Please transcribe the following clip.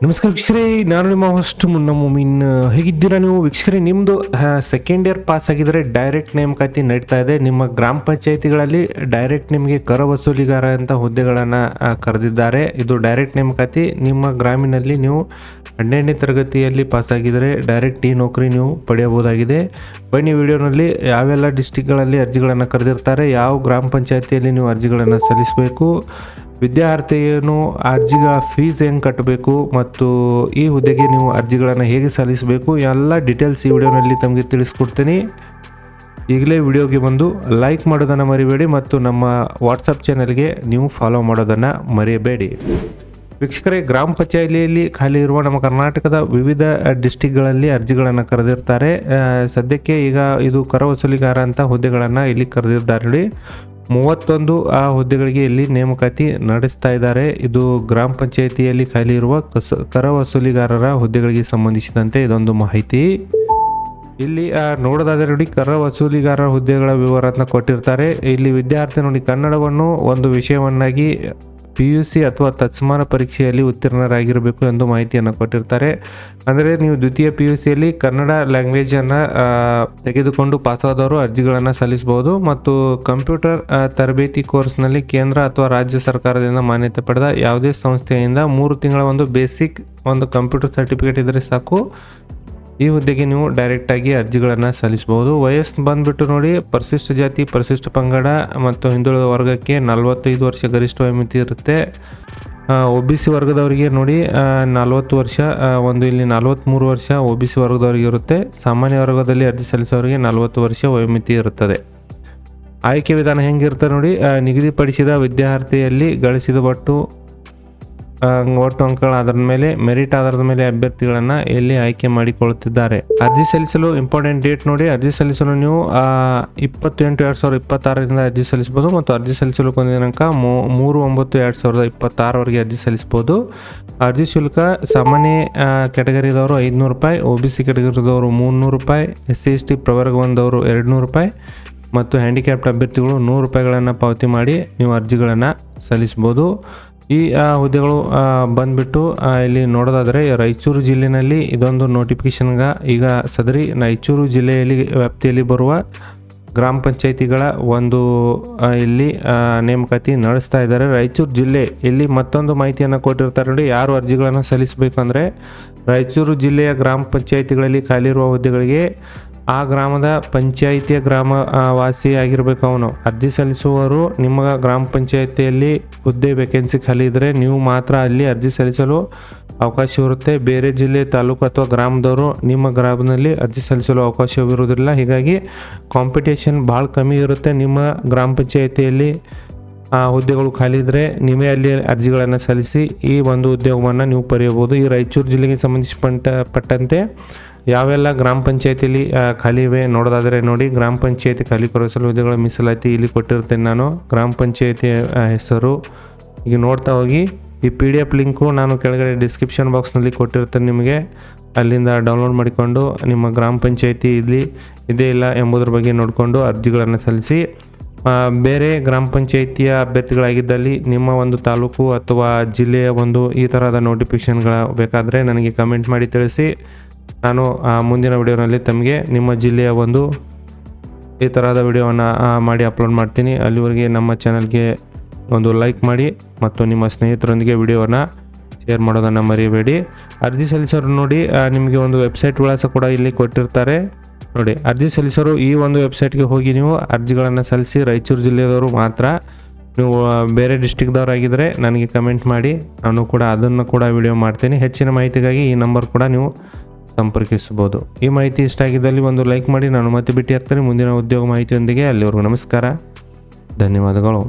ನಮಸ್ಕಾರ ವೀಕ್ಷಕರೇ, ನಾನು ನಿಮ್ಮ ಹೋಸ್ಟ್ ಮುನ್ನ ಮುಮಿನ್. ಹೇಗಿದ್ದೀರಾ ನೀವು ವೀಕ್ಷಕರೇ? ನಿಮ್ಮದು ಸೆಕೆಂಡ್ ಇಯರ್ ಪಾಸ್ ಆಗಿದ್ದರೆ ಡೈರೆಕ್ಟ್ ನೇಮಕಾತಿ ನಡೀತಾ ಇದೆ. ನಿಮ್ಮ ಗ್ರಾಮ ಪಂಚಾಯಿತಿಗಳಲ್ಲಿ ಡೈರೆಕ್ಟ್ ನಿಮಗೆ ಕರ ವಸೂಲಿಗಾರ ಅಂತ ಹುದ್ದೆಗಳನ್ನು ಕರೆದಿದ್ದಾರೆ. ಇದು ಡೈರೆಕ್ಟ್ ನೇಮಕಾತಿ. ನಿಮ್ಮ ಗ್ರಾಮಿನಲ್ಲಿ ನೀವು 12ನೇ ತರಗತಿಯಲ್ಲಿ ಪಾಸಾಗಿದ್ದರೆ ಡೈರೆಕ್ಟ್ ಈ ನೌಕರಿ ನೀವು ಪಡೆಯಬಹುದಾಗಿದೆ. ಬನ್ನಿ ವಿಡಿಯೋನಲ್ಲಿ ಯಾವೆಲ್ಲ ಡಿಸ್ಟಿಕ್ಗಳಲ್ಲಿ ಅರ್ಜಿಗಳನ್ನು ಕರೆದಿರ್ತಾರೆ, ಯಾವ ಗ್ರಾಮ ಪಂಚಾಯಿತಿಯಲ್ಲಿ ನೀವು ಅರ್ಜಿಗಳನ್ನು ಸಲ್ಲಿಸಬೇಕು, ವಿದ್ಯಾರ್ಥಿಯನ್ನು ಅರ್ಜಿಗಳ ಫೀಸ್ ಹೆಂಗೆ ಕಟ್ಟಬೇಕು ಮತ್ತು ಈ ಹುದ್ದೆಗೆ ನೀವು ಅರ್ಜಿಗಳನ್ನು ಹೇಗೆ ಸಲ್ಲಿಸಬೇಕು ಎಲ್ಲ ಡೀಟೇಲ್ಸ್ ಈ ವಿಡಿಯೋನಲ್ಲಿ ತಮಗೆ ತಿಳಿಸ್ಕೊಡ್ತೀನಿ. ಈಗಲೇ ವಿಡಿಯೋಗೆ ಬಂದು ಲೈಕ್ ಮಾಡೋದನ್ನು ಮರಿಬೇಡಿ ಮತ್ತು ನಮ್ಮ ವಾಟ್ಸಪ್ ಚಾನಲ್ಗೆ ನೀವು ಫಾಲೋ ಮಾಡೋದನ್ನು ಮರೆಯಬೇಡಿ. ವೀಕ್ಷಕರೇ, ಗ್ರಾಮ ಪಂಚಾಯಿತಿಯಲ್ಲಿ ಖಾಲಿ ಇರುವ ನಮ್ಮ ಕರ್ನಾಟಕದ ವಿವಿಧ ಡಿಸ್ಟಿಕ್ಗಳಲ್ಲಿ ಅರ್ಜಿಗಳನ್ನು ಕರೆದಿರ್ತಾರೆ. ಸದ್ಯಕ್ಕೆ ಈಗ ಇದು ಕರ ವಸೂಲಿಗಾರ ಅಂತ ಹುದ್ದೆಗಳನ್ನು ಇಲ್ಲಿ ಕರೆದಿದ್ದಾರೆ ನೋಡಿ. 31 ಹುದ್ದೆಗಳಿಗೆ ಇಲ್ಲಿ ನೇಮಕಾತಿ ನಡೆಸ್ತಾ ಇದ್ದಾರೆ. ಇದು ಗ್ರಾಮ ಪಂಚಾಯಿತಿಯಲ್ಲಿ ಖಾಲಿ ಇರುವ ಕರ ವಸೂಲಿಗಾರರ ಹುದ್ದೆಗಳಿಗೆ ಸಂಬಂಧಿಸಿದಂತೆ ಇದೊಂದು ಮಾಹಿತಿ. ಇಲ್ಲಿ ನೋಡೋದಾದರೆ ನೋಡಿ, ಕರ ವಸೂಲಿಗಾರರ ಹುದ್ದೆಗಳ ವಿವರವನ್ನು ಕೊಟ್ಟಿರ್ತಾರೆ. ಇಲ್ಲಿ ವಿದ್ಯಾರ್ಥಿ ನೋಡಿ ಕನ್ನಡವನ್ನು ಒಂದು ವಿಷಯವನ್ನಾಗಿ PUC ಅಥವಾ ತತ್ಸಮಾನ ಪರೀಕ್ಷೆಯಲ್ಲಿ ಉತ್ತೀರ್ಣರಾಗಿರಬೇಕು ಎಂದು ಮಾಹಿತಿಯನ್ನು ಕೊಟ್ಟಿರ್ತಾರೆ. ಅಂದರೆ ನೀವು ದ್ವಿತೀಯ PUCಯಲ್ಲಿ ಕನ್ನಡ ಲ್ಯಾಂಗ್ವೇಜನ್ನು ತೆಗೆದುಕೊಂಡು ಪಾಸಾದವರು ಅರ್ಜಿಗಳನ್ನು ಸಲ್ಲಿಸಬಹುದು ಮತ್ತು ಕಂಪ್ಯೂಟರ್ ತರಬೇತಿ ಕೋರ್ಸ್ನಲ್ಲಿ ಕೇಂದ್ರ ಅಥವಾ ರಾಜ್ಯ ಸರ್ಕಾರದಿಂದ ಮಾನ್ಯತೆ ಪಡೆದ ಯಾವುದೇ ಸಂಸ್ಥೆಯಿಂದ 3 ತಿಂಗಳ ಒಂದು ಬೇಸಿಕ್ ಒಂದು ಕಂಪ್ಯೂಟರ್ ಸರ್ಟಿಫಿಕೇಟ್ ಇದ್ದರೆ ಸಾಕು. ಈ ಹುದ್ದೆಗೆ ನೀವು ಡೈರೆಕ್ಟಾಗಿ ಅರ್ಜಿಗಳನ್ನು ಸಲ್ಲಿಸಬಹುದು. ವಯಸ್ಸು ಬಂದುಬಿಟ್ಟು ನೋಡಿ, ಪರಿಶಿಷ್ಟ ಜಾತಿ, ಪರಿಶಿಷ್ಟ ಪಂಗಡ ಮತ್ತು ಹಿಂದುಳಿದ ವರ್ಗಕ್ಕೆ 45 ವರ್ಷ ಗರಿಷ್ಠ ವಯೋಮಿತಿ ಇರುತ್ತೆ. OBC ವರ್ಗದವರಿಗೆ ನೋಡಿ 40 ವರ್ಷ, ಇಲ್ಲಿ 43 ವರ್ಷ OBC ವರ್ಗದವರಿಗೆ ಇರುತ್ತೆ. ಸಾಮಾನ್ಯ ವರ್ಗದಲ್ಲಿ ಅರ್ಜಿ ಸಲ್ಲಿಸೋರಿಗೆ 40 ವರ್ಷ ವಯೋಮಿತಿ ಇರುತ್ತದೆ. ಆಯ್ಕೆ ವಿಧಾನ ಹೆಂಗಿರುತ್ತೆ ನೋಡಿ, ನಿಗದಿಪಡಿಸಿದ ವಿದ್ಯಾರ್ಥಿಯಲ್ಲಿ ಗಳಿಸಿದ ಒಟ್ಟು ಅಂಕಗಳ ಆಧಾರದ ಮೇಲೆ ಮೆರಿಟ್ ಆಧಾರದ ಮೇಲೆ ಅಭ್ಯರ್ಥಿಗಳನ್ನು ಇಲ್ಲಿ ಆಯ್ಕೆ ಮಾಡಿಕೊಳ್ಳುತ್ತಿದ್ದಾರೆ. ಅರ್ಜಿ ಸಲ್ಲಿಸಲು ಇಂಪಾರ್ಟೆಂಟ್ ಡೇಟ್ ನೋಡಿ, ಅರ್ಜಿ ಸಲ್ಲಿಸಲು ನೀವು 28/2026 ಅರ್ಜಿ ಸಲ್ಲಿಸಬಹುದು ಮತ್ತು ಅರ್ಜಿ ಸಲ್ಲಿಸಲು ಕೊನೆಯ ದಿನಾಂಕ 3/9/2026 ಅರ್ಜಿ ಸಲ್ಲಿಸಬಹುದು. ಅರ್ಜಿ ಶುಲ್ಕ ಸಾಮಾನ್ಯ ಕ್ಯಾಟಗರಿದವರು ₹500, OBC ಕ್ಯಾಟಗರಿದವರು ₹300, SC/ST ಪ್ರವರ್ಗದವರು ₹200 ಮತ್ತು ಹ್ಯಾಂಡಿಕ್ಯಾಪ್ಟ್ ಅಭ್ಯರ್ಥಿಗಳು ₹100 ಪಾವತಿ ಮಾಡಿ ನೀವು ಅರ್ಜಿಗಳನ್ನು ಸಲ್ಲಿಸಬಹುದು. ಈ ಹುದ್ದೆಗಳು ಬಂದುಬಿಟ್ಟು ಇಲ್ಲಿ ನೋಡೋದಾದರೆ ರಾಯಚೂರು ಜಿಲ್ಲೆಯಲ್ಲಿ ಇದೊಂದು ನೋಟಿಫಿಕೇಶನ್ಗ ಈಗ ಸದರಿ ರಾಯಚೂರು ಜಿಲ್ಲೆಯಲ್ಲಿ ವ್ಯಾಪ್ತಿಯಲ್ಲಿ ಬರುವ ಗ್ರಾಮ ಪಂಚಾಯಿತಿಗಳ ಒಂದು ಇಲ್ಲಿ ನೇಮಕಾತಿ ನಡೆಸ್ತಾ ಇದ್ದಾರೆ. ರಾಯಚೂರು ಜಿಲ್ಲೆ ಇಲ್ಲಿ ಮತ್ತೊಂದು ಮಾಹಿತಿಯನ್ನು ಕೊಟ್ಟಿರ್ತಾರೆ ನೋಡಿ, ಯಾರು ಅರ್ಜಿಗಳನ್ನು ಸಲ್ಲಿಸಬೇಕಂದ್ರೆ ರಾಯಚೂರು ಜಿಲ್ಲೆಯ ಗ್ರಾಮ ಪಂಚಾಯಿತಿಗಳಲ್ಲಿ ಖಾಲಿರುವ ಹುದ್ದೆಗಳಿಗೆ ಆ ಗ್ರಾಮದ ಪಂಚಾಯಿತಿಯ ಗ್ರಾಮ ವಾಸಿ ಆಗಿರಬೇಕು ಅವನು. ಅರ್ಜಿ ಸಲ್ಲಿಸುವವರು ನಿಮ್ಮ ಗ್ರಾಮ ಪಂಚಾಯಿತಿಯಲ್ಲಿ ಹುದ್ದೆ ವೇಕೆನ್ಸಿ ಖಾಲಿ ಇದ್ದರೆ ನೀವು ಮಾತ್ರ ಅಲ್ಲಿ ಅರ್ಜಿ ಸಲ್ಲಿಸಲು ಅವಕಾಶವಿರುತ್ತೆ. ಬೇರೆ ಜಿಲ್ಲೆ, ತಾಲೂಕು ಅಥವಾ ಗ್ರಾಮದವರು ನಿಮ್ಮ ಗ್ರಾಮದಲ್ಲಿ ಅರ್ಜಿ ಸಲ್ಲಿಸಲು ಅವಕಾಶವಿರುವುದಿಲ್ಲ. ಹೀಗಾಗಿ ಕಾಂಪಿಟೇಷನ್ ಭಾಳ ಕಮ್ಮಿ ಇರುತ್ತೆ. ನಿಮ್ಮ ಗ್ರಾಮ ಪಂಚಾಯಿತಿಯಲ್ಲಿ ಹುದ್ದೆಗಳು ಖಾಲಿ ಇದ್ದರೆ ನೀವೇ ಅಲ್ಲಿ ಅರ್ಜಿಗಳನ್ನು ಸಲ್ಲಿಸಿ ಈ ಒಂದು ಉದ್ಯೋಗವನ್ನು ನೀವು ಪಡೆಯಬಹುದು. ಈ ರಾಯಚೂರು ಜಿಲ್ಲೆಗೆ ಸಂಬಂಧಿಸಿಪಟ್ಟಂತೆ ಯಾವೆಲ್ಲ ಗ್ರಾಮ ಪಂಚಾಯಿತಿಯಲ್ಲಿ ಖಾಲಿ ಇವೆ ನೋಡೋದಾದರೆ ನೋಡಿ, ಗ್ರಾಮ ಪಂಚಾಯಿತಿ ಖಾಲಿ ಕರೆಸಲು ಹುದ್ದೆಗಳ ಮೀಸಲಾತಿ ಇಲ್ಲಿ ಕೊಟ್ಟಿರ್ತೇನೆ ನಾನು. ಗ್ರಾಮ ಪಂಚಾಯಿತಿಯ ಹೆಸರು ಈಗ ನೋಡ್ತಾ ಹೋಗಿ. ಈ PDF ಲಿಂಕು ನಾನು ಕೆಳಗಡೆ ಡಿಸ್ಕ್ರಿಪ್ಷನ್ ಬಾಕ್ಸ್ನಲ್ಲಿ ಕೊಟ್ಟಿರ್ತೇನೆ. ನಿಮಗೆ ಅಲ್ಲಿಂದ ಡೌನ್ಲೋಡ್ ಮಾಡಿಕೊಂಡು ನಿಮ್ಮ ಗ್ರಾಮ ಪಂಚಾಯಿತಿ ಇಲ್ಲಿ ಇದೇ ಇಲ್ಲ ಎಂಬುದರ ಬಗ್ಗೆ ನೋಡಿಕೊಂಡು ಅರ್ಜಿಗಳನ್ನು ಸಲ್ಲಿಸಿ. ಬೇರೆ ಗ್ರಾಮ ಪಂಚಾಯಿತಿಯ ಅಭ್ಯರ್ಥಿಗಳಾಗಿದ್ದಲ್ಲಿ ನಿಮ್ಮ ಒಂದು ತಾಲೂಕು ಅಥವಾ ಜಿಲ್ಲೆಯ ಒಂದು ಈ ಥರದ ನೋಟಿಫಿಕೇಷನ್ಗಳ ಬೇಕಾದರೆ ನನಗೆ ಕಮೆಂಟ್ ಮಾಡಿ ತಿಳಿಸಿ. ನಾನು ಮುಂದಿನ ವಿಡಿಯೋನಲ್ಲಿ ತಮಗೆ ನಿಮ್ಮ ಜಿಲ್ಲೆಯ ಒಂದು ಈ ಥರದ ವಿಡಿಯೋವನ್ನು ಮಾಡಿ ಅಪ್ಲೋಡ್ ಮಾಡ್ತೀನಿ. ಅಲ್ಲಿವರೆಗೆ ನಮ್ಮ ಚಾನಲ್ಗೆ ಒಂದು ಲೈಕ್ ಮಾಡಿ ಮತ್ತು ನಿಮ್ಮ ಸ್ನೇಹಿತರೊಂದಿಗೆ ವಿಡಿಯೋವನ್ನು ಶೇರ್ ಮಾಡೋದನ್ನು ಮರೆಯಬೇಡಿ. ಅರ್ಜಿ ಸಲ್ಲಿಸೋರು ನೋಡಿ, ನಿಮಗೆ ಒಂದು ವೆಬ್ಸೈಟ್ ವಿಳಾಸ ಕೂಡ ಇಲ್ಲಿ ಕೊಟ್ಟಿರ್ತಾರೆ ನೋಡಿ. ಅರ್ಜಿ ಸಲ್ಲಿಸೋರು ಈ ಒಂದು ವೆಬ್ಸೈಟ್ಗೆ ಹೋಗಿ ನೀವು ಅರ್ಜಿಗಳನ್ನು ಸಲ್ಲಿಸಿ. ರಾಯಚೂರು ಜಿಲ್ಲೆಯವರು ಮಾತ್ರ. ನೀವು ಬೇರೆ ಡಿಸ್ಟಿಕ್ದವರಾಗಿದ್ದರೆ ನನಗೆ ಕಮೆಂಟ್ ಮಾಡಿ, ನಾನು ಕೂಡ ಅದನ್ನು ಕೂಡ ವಿಡಿಯೋ ಮಾಡ್ತೀನಿ. ಹೆಚ್ಚಿನ ಮಾಹಿತಿಗಾಗಿ ಈ ನಂಬರ್ ಕೂಡ ನೀವು ಸಂಪರ್ಕಿಸಬಹುದು. ಈ ಮಾಹಿತಿ ಇಷ್ಟ ಆಗಿದ್ದಲ್ಲಿ ಒಂದು ಲೈಕ್ ಮಾಡಿ. ನಾನು ಮತ್ತೆ ಭೇಟಿ ಆಗ್ತೇನೆ ಮುಂದಿನ ಉದ್ಯೋಗ ಮಾಹಿತಿಯೊಂದಿಗೆ. ಅಲ್ಲಿವರೆಗೂ ನಮಸ್ಕಾರ, ಧನ್ಯವಾದಗಳು.